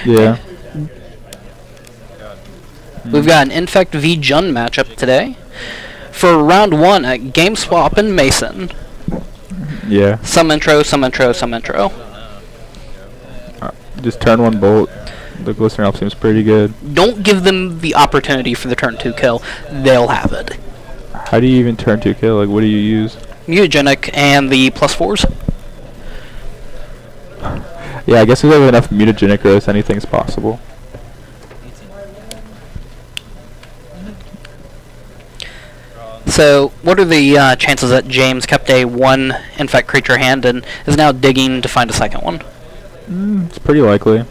Yeah. We've got an Infect v Jun matchup today. For round 1 at GameSwap and Mason. Yeah. Some intro, some intro, some intro. Just turn 1 bolt. The Glistener Elf seems pretty good. Don't give them the opportunity for the turn 2 kill. They'll have it. How do you even turn 2 kill? Like, what do you use? Mutagenic and the +4s. Yeah, I guess if they have enough mutagenic growth, anything's possible. So, what are the chances that James kept a 1 Infect creature hand and is now digging to find a second one? It's pretty likely.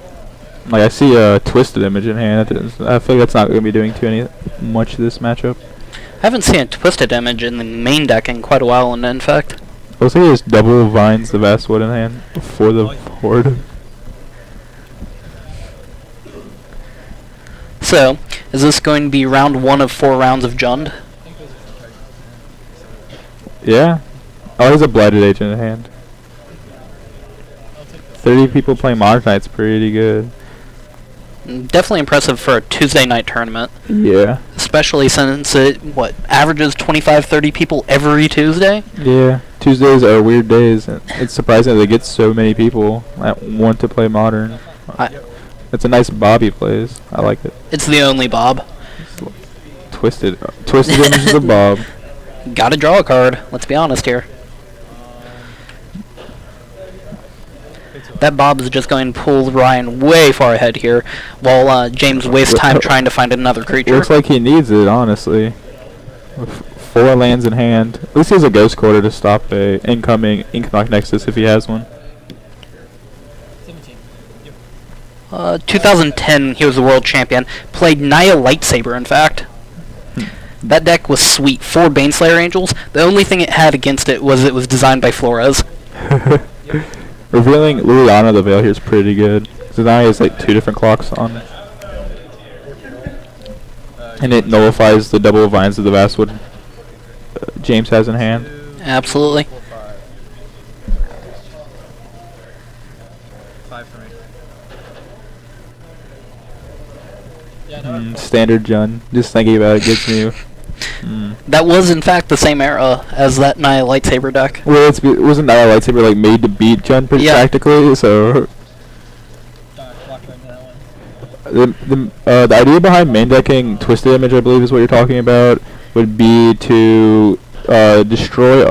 Like, I see a Twisted Image in hand. I feel like that's not going to be doing much this matchup. I haven't seen a Twisted Image in the main deck in quite a while in Infect. Looks like he has double Vines the Vastwood in hand for the board. So, is this going to be round 1 of 4 rounds of Jund? Yeah. Oh, he has a Blighted Agent in hand. 30 people playing Modern Knight's pretty good. Definitely impressive for a Tuesday night tournament. Yeah. Especially since it, averages 25-30 people every Tuesday? Yeah. Tuesdays are weird days. It's surprising that they get so many people that want to play Modern. It's a nice Bob he plays. I like it. It's the only Bob. Twisted Image is a Bob. Gotta draw a card. Let's be honest here. That Bob is just going to pull Ryan way far ahead here, while James wastes time trying to find another creature. Looks like he needs it, honestly. With 4 lands in hand. At least he has a Ghost Quarter to stop a incoming Inkmoth Nexus if he has one. 2010, he was the world champion. Played Naya Lightsaber, in fact. That deck was sweet. 4 Baneslayer Angels. The only thing it had against it was designed by Flores. Revealing Liliana the Veil here is pretty good. So now he has like 2 different clocks on. And it nullifies the double Vines of the Vastwood James has in hand. Absolutely. Standard Jun. Just thinking about it gets me. That was in fact the same era as that Naya Lightsaber deck. Well, wasn't Naya Lightsaber like made to beat Jun pretty practically? So the idea behind main decking Twisted Image, I believe, is what you're talking about, would be to destroy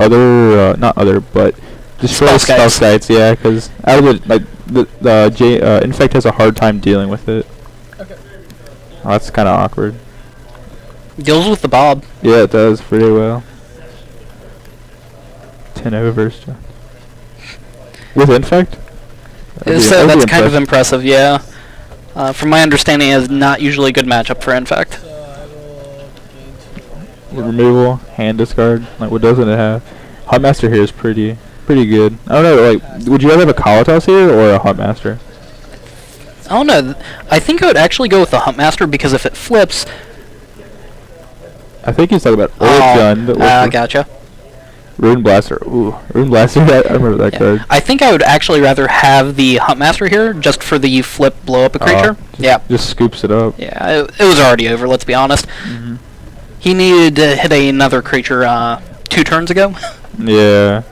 destroy spell skites. Yeah, because out of the Infect has a hard time dealing with it. Okay. Oh, that's kind of awkward. Deals with the Bob. Yeah, it does pretty well. 10 overs. With Infect? So that's kind of impressive, yeah. From my understanding, it is not usually a good matchup for Infect. Removal, hand discard. Like, what doesn't it have? Huntmaster here is pretty good. I don't know, like, would you rather have a Kalatos here or a Huntmaster? I don't know. I think I would actually go with the Huntmaster because if it flips... I think he's talking about Jun. Gotcha. Rune Blaster. Ooh, Rune Blaster. I remember that card. I think I would actually rather have the Huntmaster here just for the flip blow up a creature. Just scoops it up. Yeah, it was already over, let's be honest. He needed to hit another creature 2 turns ago. Yeah.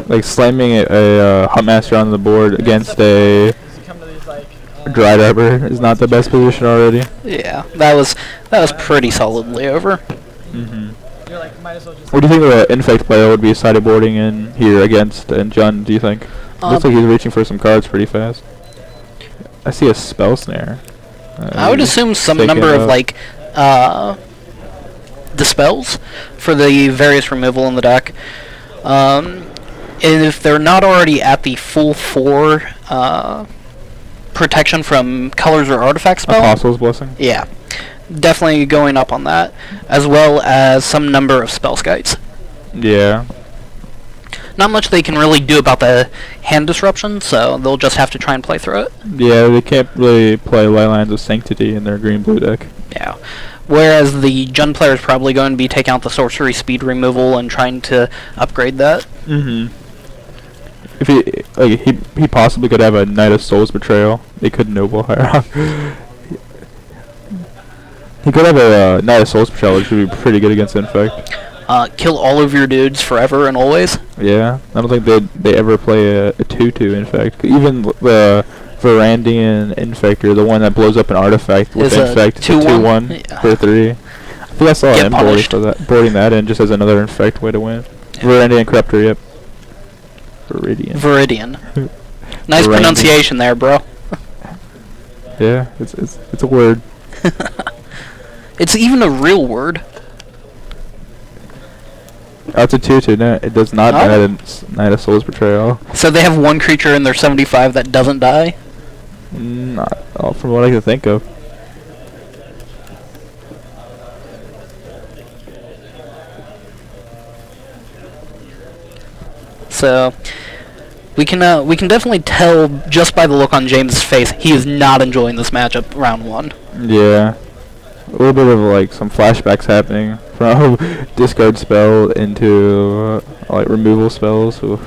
Like slamming a Huntmaster on the board against a Dried Arbor is not the best position already. Yeah, that was pretty solidly over. You're like, might as well just What do you think the Infect player would be sideboarding in here against Jun, do you think? Looks like he's reaching for some cards pretty fast. I see a Spell Snare. I would assume some number of like dispels for the various removal in the deck. And if they're not already at the full 4 protection from colors or artifact spell. Apostle's Blessing? Yeah. Definitely going up on that, as well as some number of spell skites. Yeah. Not much they can really do about the hand disruption, so they'll just have to try and play through it. Yeah, they can't really play Leyline of Sanctity in their green-blue deck. Yeah. Whereas the Jun player is probably going to be taking out the sorcery speed removal and trying to upgrade that. like he possibly could have a Knight of Souls Betrayal. They could Noble Hierarch. He could have a Knight of Souls Betrayal, which would be pretty good against Infect. Kill all of your dudes forever and always. Yeah, I don't think they ever play a 2/2 Infect. Even the Varandian Infector, the one that blows up an artifact with Infect, 2/1 for 3. I think I saw an board for that, boarding that in just as another Infect way to win. Yeah. Varandian Corruptor, yep. Viridian. Nice pronunciation there, bro. Yeah, it's a word. It's even a real word. Oh, it's a 2/2. No, it does not die at Knight of Souls Betrayal. So they have one creature in their 75 that doesn't die? Not from what I can think of. So we can definitely tell just by the look on James's face he is not enjoying this matchup round 1. Yeah. A little bit of like some flashbacks happening from discard spell into like removal spells. Oof.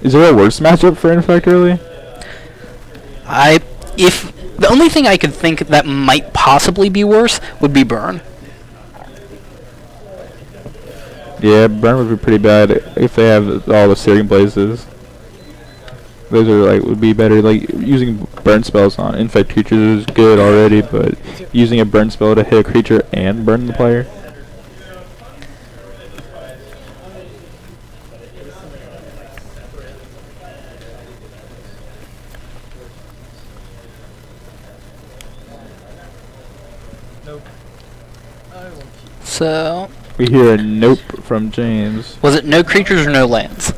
Is there a worse matchup for Infect really? If the only thing I could think that might possibly be worse would be Burn. Yeah, Burn would be pretty bad if they have all the Searing Blazes. Those are like would be better. Like using burn spells on Infect creatures is good already, but using a burn spell to hit a creature and burn the player. Nope. So we hear a nope from James. Was it no creatures or no lands?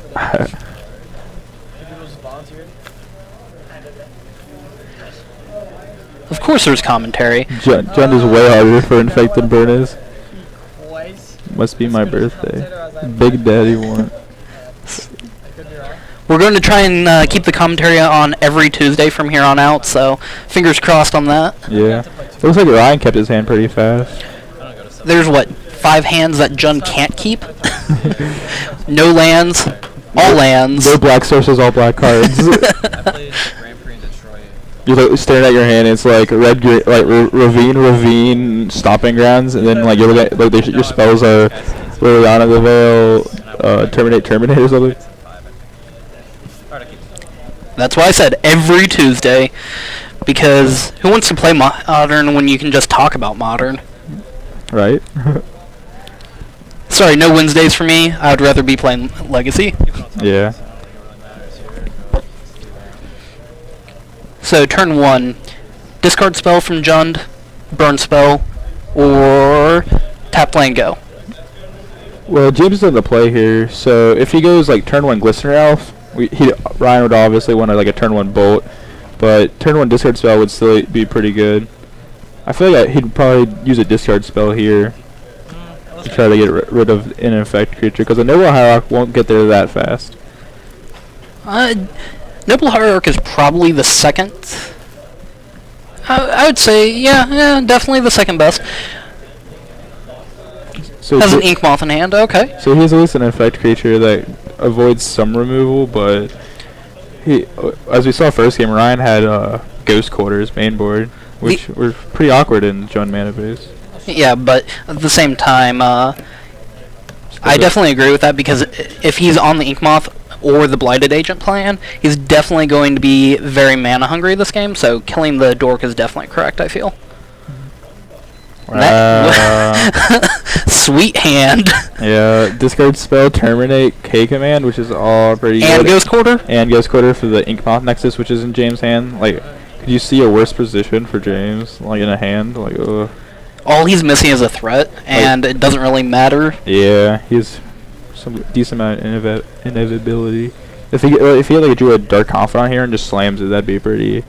Of course there's commentary. Jund is way harder for Infect than Burn is. Must be my birthday. Big Daddy one. We're going to try and keep the commentary on every Tuesday from here on out, so fingers crossed on that. Yeah. It looks like Ryan kept his hand pretty fast. There's what, 5 hands that Jund can't keep? No lands, all lands. No black sources, all black cards. You're like staring at your hand. And it's like red, like ravine, stomping grounds, and then like you're looking at, like your spells are Liliana the Veil, terminate or something. That's why I said every Tuesday, because who wants to play Modern when you can just talk about Modern? Right. Sorry, no Wednesdays for me. I would rather be playing Legacy. Yeah. So turn 1, discard spell from Jund, burn spell, or tap land go. Well, James is in the play here, so if he goes like turn 1 Glistener Elf, Ryan would obviously want like a turn 1 Bolt, but turn 1 discard spell would still be pretty good. I feel like he'd probably use a discard spell here to try to get rid of an Infect creature, because a Noble Hierarch won't get there that fast. Noble Hierarch is probably the second. I would say, yeah, definitely the second best. So has an Ink Moth in hand, okay. So he's at least an Infect creature that avoids some removal, but he, as we saw first game, Ryan had Ghost Quarters main board, which were pretty awkward in Jund mana base. Yeah, but at the same time, I definitely agree with that, because if he's on the Ink Moth or the Blighted Agent plan, he's definitely going to be very mana hungry this game, so killing the Dork is definitely correct, I feel. Sweet hand. Yeah, discard spell, terminate, K-Command, which is all pretty good. And Ghost Quarter? And Ghost Quarter for the Ink Moth Nexus, which is in James' hand. Like, could you see a worse position for James, like in a hand? Like, ugh. All he's missing is a threat, and it doesn't really matter. Yeah, he's some decent amount of inevitability. If he like drew a Dark Confidant here and just slams it, that'd be pretty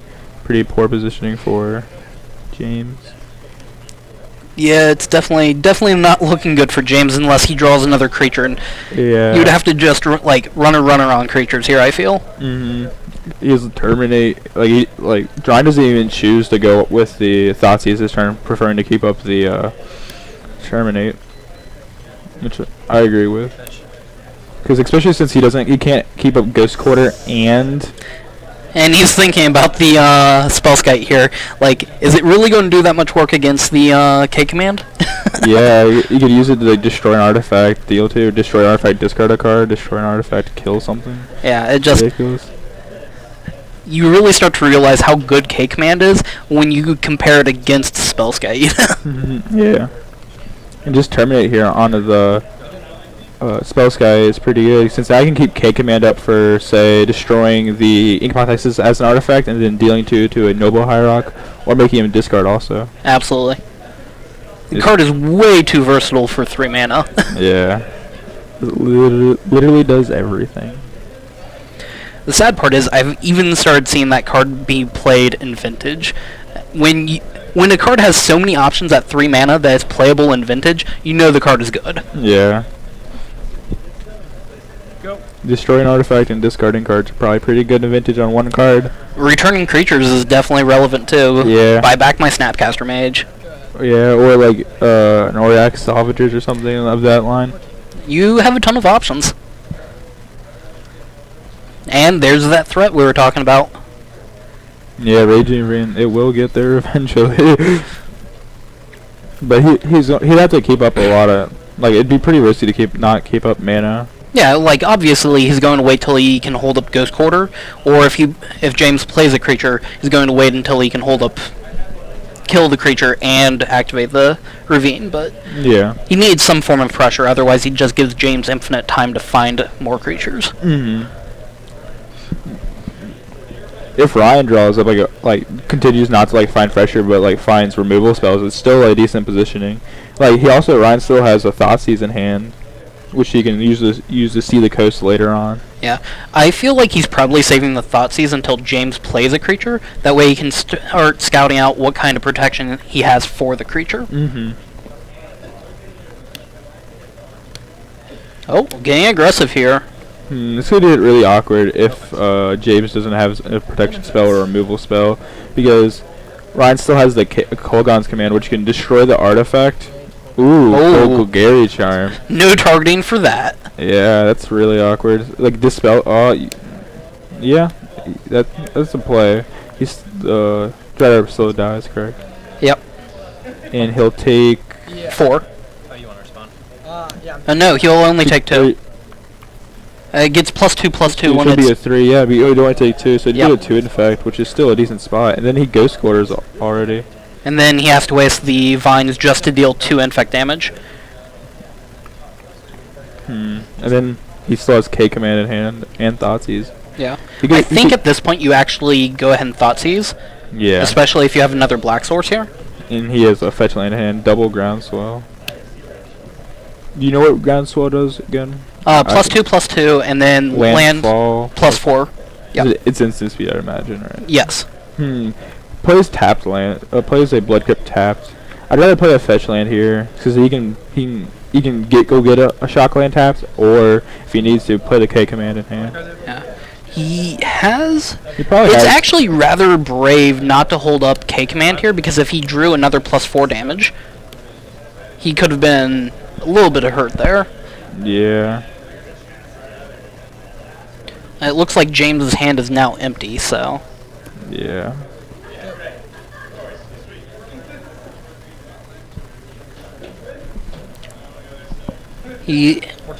poor positioning for James. Yeah, it's definitely not looking good for James unless he draws another creature, and yeah, you'd have to just like run on creatures here, I feel. He has terminate, Ryan doesn't even choose to go with the Thoughtseize this turn, preferring to keep up the terminate, which I agree with. Because especially since he can't keep up Ghost Quarter and he's thinking about the spell skite here. Like, is it really going to do that much work against the K command? yeah, you could use it to like destroy an artifact, deal to, destroy an artifact, discard a card, destroy an artifact, kill something. Yeah, it just ridiculous. You really start to realize how good K command is when you compare it against spell skite. Yeah, and just terminate here onto the spell sky is pretty good since I can keep K command up for say destroying the Inkmoth as an artifact and then dealing 2 to a Noble Hierarch or making him discard also. Absolutely. The card is way too versatile for 3 mana. Yeah. Literally does everything. The sad part is I've even started seeing that card be played in Vintage. When a card has so many options at 3 mana that is playable in Vintage, you know the card is good. Yeah. Go. Destroying artifact and discarding cards are probably pretty good in Vintage on one card. Returning creatures is definitely relevant too. Yeah. Buy back my Snapcaster Mage. Yeah, or like an Auriac Salvagers or something of that line. You have a ton of options. And there's that threat we were talking about. Yeah, Raging Rain, it will get there eventually. But he'd have to keep up a lot of, like, it'd be pretty risky to not keep up mana. Yeah, like obviously he's going to wait till he can hold up Ghost Quarter, or if James plays a creature, he's going to wait until he can kill the creature and activate the Ravine, but yeah, he needs some form of pressure, otherwise he just gives James infinite time to find more creatures. If Ryan draws up continues not to like find pressure but like finds removal spells, it's still a decent positioning. Like Ryan still has a Thoughtseize in hand, which he can use to see the coast later on. Yeah, I feel like he's probably saving the Thoughtseize until James plays a creature. That way he can start scouting out what kind of protection he has for the creature. Oh, getting aggressive here. This could get really awkward if James doesn't have a protection spell or a removal spell, because Ryan still has the Kolgon's command, which can destroy the artifact. Ooh, Gary Charm. No targeting for that. Yeah, that's really awkward. Like dispel. Yeah, that's a play. He's Dreader still dies, correct? Yep. And he'll take 4. Oh, you want to respond? Yeah. No, he'll only take 2. It gets +2/+2 when it should it's be a 3. Yeah, but you only take 2, so you Yep. get a 2 Infect, which is still a decent spot. And then he Ghost Quarters already. and then he has to waste the vines just to deal 2 infect damage. And then he still has K command in hand and Thoughtseize. Yeah. I think at this point you actually go ahead and Thoughtseize. Yeah. Especially if you have another black source here. And he has a fetch land in hand, double Groundswell. Do you know what Groundswell does again? +2/+2, and then land +4. Yeah. It's instant speed, I imagine, right? Yes. Plays tapped land. Plays a Blood Crypt tapped. I'd rather play a fetch land here because he can go get a shock land tapped, or if he needs to, play the K command in hand. Yeah. He has. He probably It's has. actually rather brave not to hold up K command here, because if he drew another +4 damage, he could have been a little bit of hurt there. Yeah. It looks like James's hand is now empty, so. Yeah.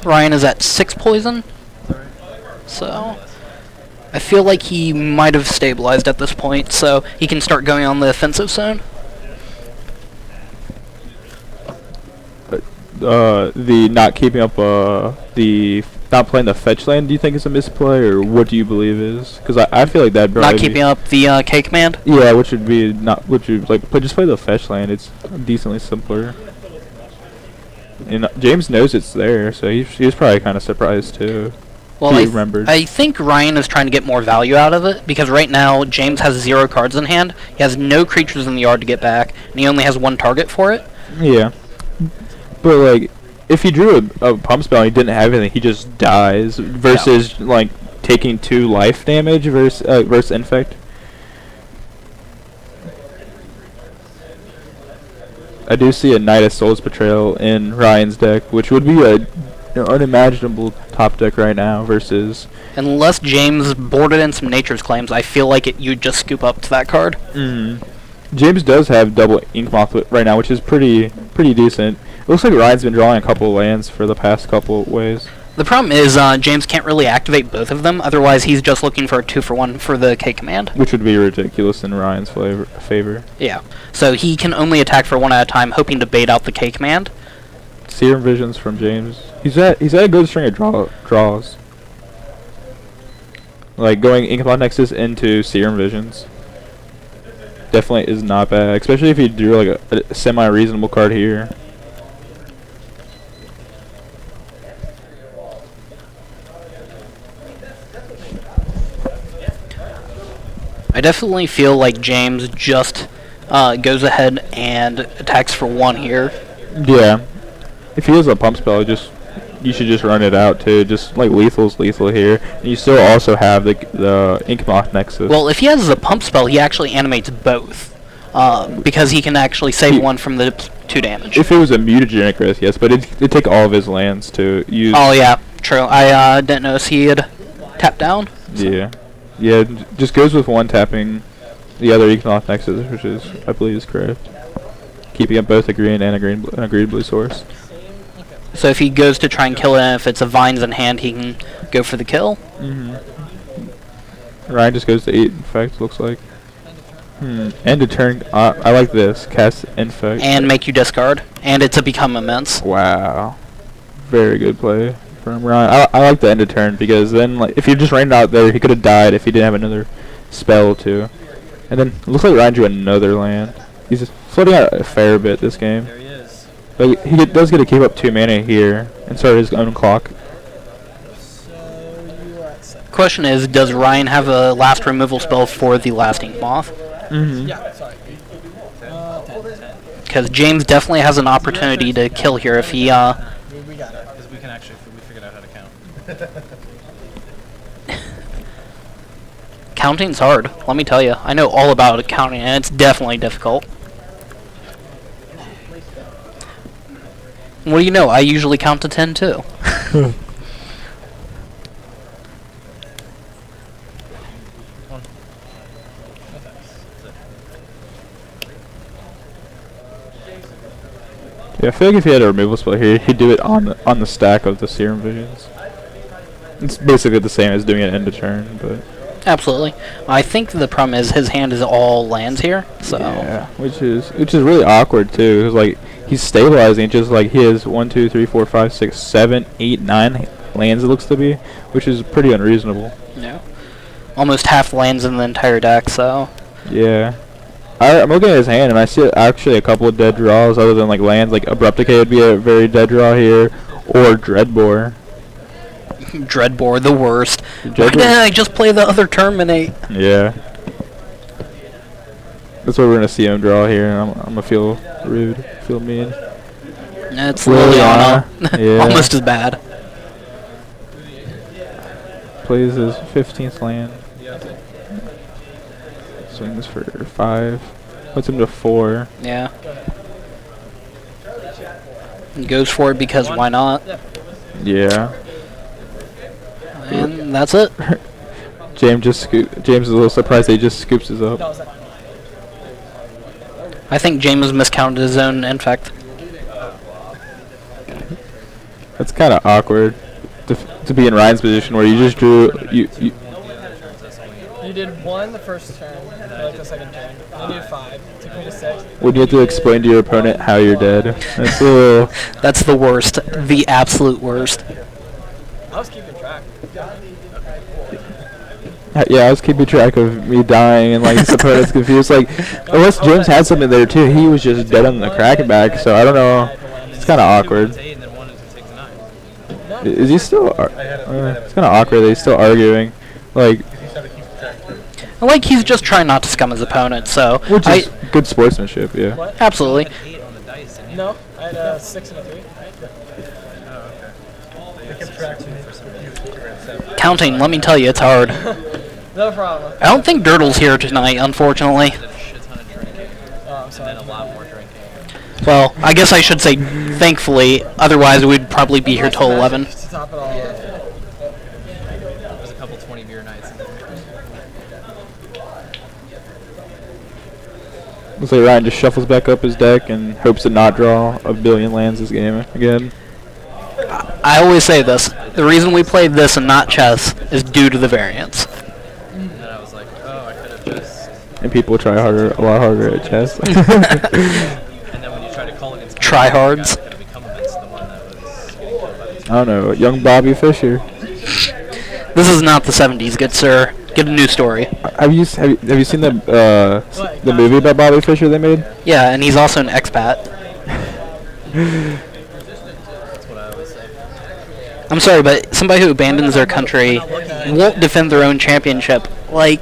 Ryan is at 6 poison, so I feel like he might have stabilized at this point, so he can start going on the offensive soon. The not keeping up the not playing the fetch land, do you think is a misplay, or what do you believe is? Because I feel like that Not keeping up the K command. Yeah, which would be just play the fetch land. It's decently simpler. And James knows it's there, so he's probably kind of surprised too. Well, He remembered. I think Ryan is trying to get more value out of it, because right now James has 0 cards in hand. He has no creatures in the yard to get back, and he only has 1 target for it. Yeah, but like, if he drew a pump spell and he didn't have anything, he just dies. Versus like taking 2 life damage versus Infect. I do see a Knight of Soul's Betrayal in Ryan's deck, which would be a unimaginable top deck right now versus. Unless James boarded in some Nature's Claims, I feel like you'd just scoop up to that card. James does have double Inkmoth right now, which is pretty decent. It looks like Ryan's been drawing a couple of lands for the past couple ways. The problem is James can't really activate both of them, otherwise he's just looking for a 2-for-1 for the K command. Which would be ridiculous in Ryan's favor. Yeah, so he can only attack for one at a time, hoping to bait out the K command. Serum Visions from James. He's had a good string of draws. Like going Inkmoth Nexus into Serum Visions. Definitely is not bad, especially if you drew like a semi-reasonable card here. I definitely feel like James just goes ahead and attacks for 1 here. Yeah. If he has a pump spell, you should just run it out too. Just like lethal's lethal here. And you still also have the Inkmoth Nexus. Well, if he has a pump spell, he actually animates both. Because he can actually save 1 from the 2 damage. If it was a mutagenic risk, yes, but it'd take all of his lands to use. Oh yeah, true. I didn't notice he had tapped down. So. Yeah. Yeah, just goes with 1 tapping the other Inkmoth Nexus, which is, I believe, is correct. Keeping up both a green and a green blue source. So if he goes to try and kill it, and if it's a Vines in hand, he can go for the kill. Ryan just goes to 8 Infect, looks like. End of turn. I like this. Cast Infect. And make you discard. And it's a Become Immense. Wow. Very good play from Ryan. I like the end of turn because then, like, if you just ran it out there, he could have died if he didn't have another spell too. And then it looks like Ryan drew another land. He's just floating out a fair bit this game. There he is. But he does get to keep up 2 mana here and start his own clock. So you are at 7. Question is, does Ryan have a last removal spell for the last Inkmoth? Yeah, sorry. 10. Because James definitely has an opportunity to kill here if he We got it. Because we figured out how to count. Counting's hard, let me tell you. I know all about counting, and it's definitely difficult. What do you know? I usually count to 10 too. Yeah, I feel like if he had a removal spell here, he'd do it on the stack of the Serum Visions. It's basically the same as doing it end of turn, but Absolutely. I think the problem is his hand is all lands here, so yeah, which is really awkward too, because like he's stabilizing just like he has 1, 2, 3, 4, 5, 6, 7, 8, 9 lands it looks to be, which is pretty unreasonable. yeah, almost half lands in the entire deck. So Yeah. I'm looking at his hand and I see actually a couple of dead draws other than like lands. Like Abrupt Decay would be a very dead draw here, or Dreadbore. Dreadbore, the worst. Why Dreadbore- didn't I just play the other Terminate? Yeah. That's what we're gonna see him draw here, and I'm gonna feel rude, feel mean. It's Liliana, Liliana. yeah. Almost as bad. Plays his 15th land. Swings for 5. Puts him to 4. Yeah. He goes for it because why not? Yeah. And that's it. James is a little surprised that he just scoops his up. I think James miscounted his own Infect. That's kind of awkward to be in Ryan's position where you just drew You did 1 the first turn, like the second turn. Then you did 5. Took me to 6. when you have to explain to your opponent how you're dead. That's a little. That's the worst. The absolute worst. I was keeping track. Yeah, I was keeping track of me dying and like his opponent's confused. Like, unless James had something there too, he was just dead on the crackback. So I don't know. It's kind of awkward. Is he still? It's kind of awkward that he's still arguing. Like, Like he's just trying not to scum his opponent. So which is good sportsmanship. Yeah. What? absolutely. No, I had a 6 and a 3. Counting, let me tell you, it's hard. No problem. I don't think Dirtle's here tonight, unfortunately. Oh, I'm sorry. Well, I guess I should say thankfully, otherwise we'd probably be here till 11. To top it all off. There's a couple 20 beer nights in there. Looks like Ryan just shuffles back up his deck and hopes to not draw a billion lands this game again. I always say this, the reason we played this and not chess is due to the variance. And then I was like, oh, I could have just. And people try a lot harder at chess. And then when you try to call against Tryhards. could have become against the one that was getting killed by these. I don't know, young Bobby Fischer. This is not the 70s, good sir. Get a new story. Have you seen the movie about Bobby Fischer they made? Yeah, and he's also an expat. That's what I always say. I'm sorry, but somebody who abandons their country won't defend their own championship. Like,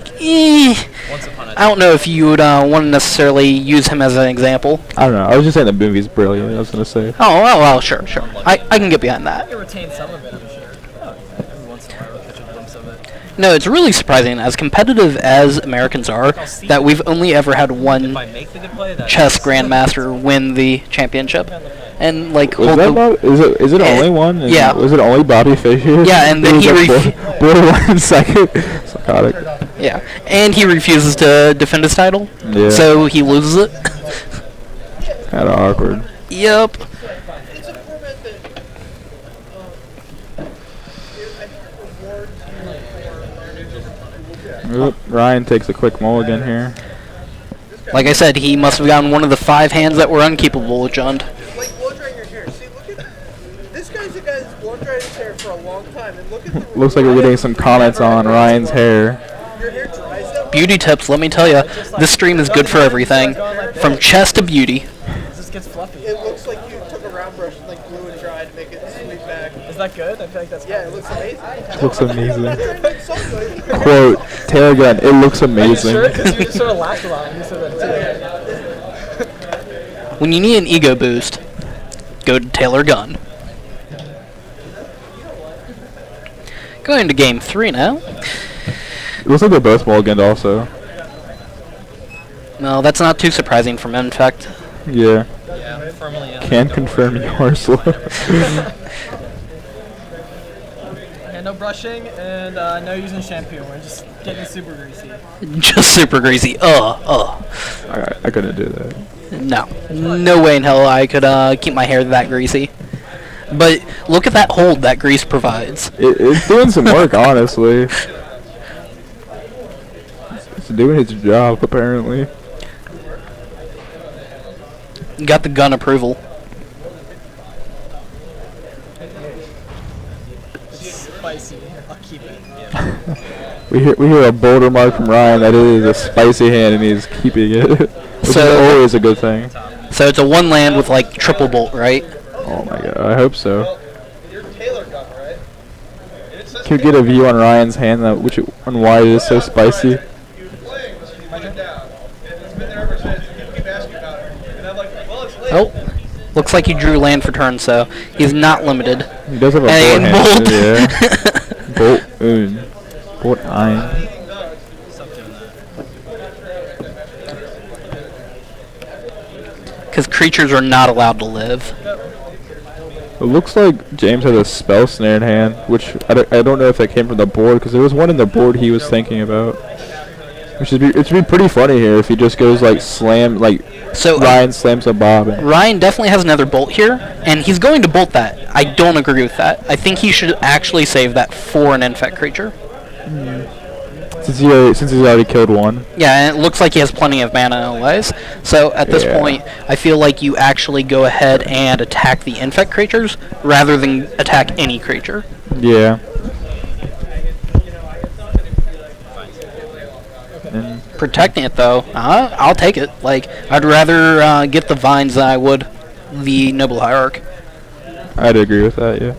Once upon a I don't know if you would want to necessarily use him as an example. I don't know. I was just saying the movie's brilliant. I was gonna say. Oh, well, sure. I can get behind that. You retain some of it, I'm sure. every once in a while, I'll catch a glimpse of it. No, it's really surprising, as competitive as Americans are, that we've only ever had one If I make the good play, that's chess grandmaster win the championship. And, like, Was hold that the... Bob, is it only one? And yeah. Was it only Bobby Fischer? Yeah, and then It he was like borderline second. Psychotic. Yeah, and he refuses to defend his title, Yeah. so he loses it. Kind of awkward. Yep. Oop, Ryan takes a quick mulligan here. Like I said, he must have gotten one of the 5 hands that were unkeepable with Jund. Like blow drying your hair. See, look at this guy's a guy that's blow dried his hair for a long time, and look at the Looks like we're getting some comments on Ryan's hair. your hair dries out. Beauty tips, let me tell you, this stream is good for everything. From chess to beauty. It just gets fluffy. It looks like you took a round brush and like blew and dried to make it sweep back. Is that good? I feel like that's Yeah, it looks amazing. Looks amazing. It's so good. Quote, Taylor Gunn, it looks Are you amazing. sure? Because you sort of laughed a lot when you said that too. When you need an ego boost, go to Taylor Gunn. Going to game 3 now. It looks like they're both mulliganed also. No, that's not too surprising from Infect. Yeah. Yeah, I'm firmly in. Can confirm you are slow. Okay, no brushing and no using shampoo. We're just getting super greasy. Just super greasy. I couldn't do that. No. No way in hell I could keep my hair that greasy. But look at that hold that grease provides. It's doing some work, honestly. It's doing its job, apparently. Got the gun approval. Spicy. I'll keep it. We hear a boulder mark from Ryan that it is a spicy hand and he's keeping it. Which is So- always a good thing. So it's a 1 land with like triple bolt, right? Oh my god, I hope so. Your Taylor gun, right? Can you get a view on Ryan's hand on why it is so spicy? He was playing, he went down. And it's been there ever since. People keep asking about it. And I'm like, well, it's late. Oh, looks like he drew land for turn, so he's not limited. He does have a And bolt hand. bolt. Yeah. Bolt. Bolt ein. Stop doing that. Because creatures are not allowed to live. It looks like James has a spell snare in hand, which I don't know if that came from the board, because there was one in the board he was thinking about. Which would be pretty funny here if he just goes like slam, like So Ryan slams a Bob. And Ryan definitely has another bolt here, and he's going to bolt that. I don't agree with that. I think he should actually save that for an infect creature. since he's already killed one. Yeah, and it looks like he has plenty of mana anyways. So at this Yeah. point, I feel like you actually go ahead and attack the infect creatures rather than attack any creature. Yeah. And Protecting it though, I'll take it. Like, I'd rather get the vines than I would the noble hierarch. I'd agree with that, yeah.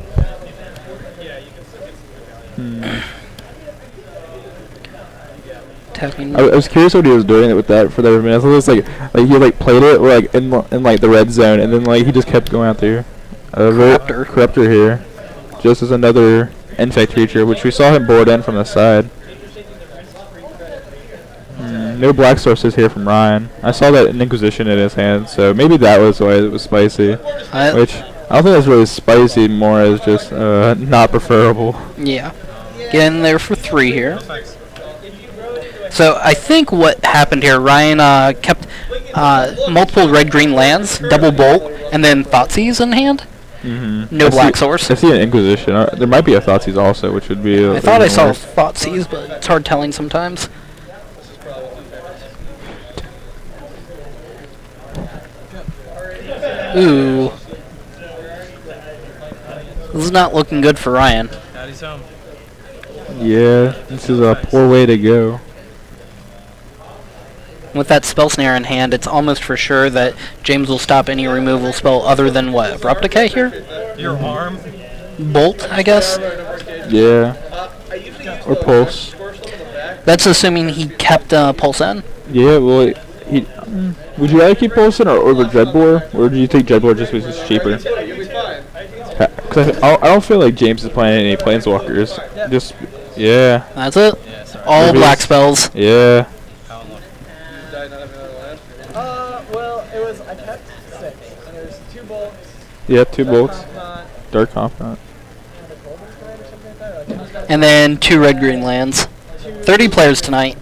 Attacking. I was curious what he was doing with that for the minute. It was like he like played it like in like the red zone, and then like he just kept going out there. Corruptor here, just as another infect creature, which we saw him board in from the side. No black sources here from Ryan. I saw that an Inquisition in his hand, so maybe that was why it was spicy. Which I don't think that's really spicy, more as just not preferable. Yeah. Get in there for 3 here. So I think what happened here, Ryan kept multiple red-green lands, double bolt, and then Thoughtseize in hand. No black source. I see an Inquisition. There might be a Thoughtseize also, which would be. I thought I saw Thoughtseize, but it's hard telling sometimes. Ooh. This is not looking good for Ryan. Daddy's home. Yeah, this is a poor way to go. With that spell snare in hand, it's almost for sure that James will stop any removal spell other than what? Abrupt Decay here? Your arm? Bolt, I guess? Yeah. Or Pulse. That's assuming he kept Pulse in. Yeah, well, would you rather keep Pulse in or over Dreadbore? Or do you think Dreadbore just was just cheaper? Because I don't feel like James is playing any Planeswalkers. Just, yeah. That's it? Yeah, sorry. All black spells. Yeah. Well, it was, I kept 6, and there's 2 bolts. Yeah, 2 bolts. Dark Confidant. And then 2 red-green lands. 30 players tonight.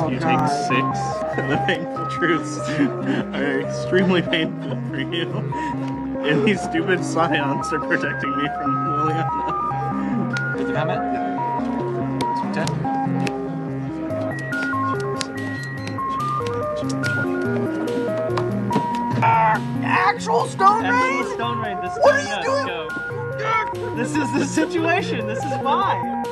You take 6. The painful truths are extremely painful for you. And these stupid scions are protecting me from Liliana. Did you have it? Yeah. 10? Actual Stone Rain? Stone Rain, this is What are you doing? This is the situation. This is fine.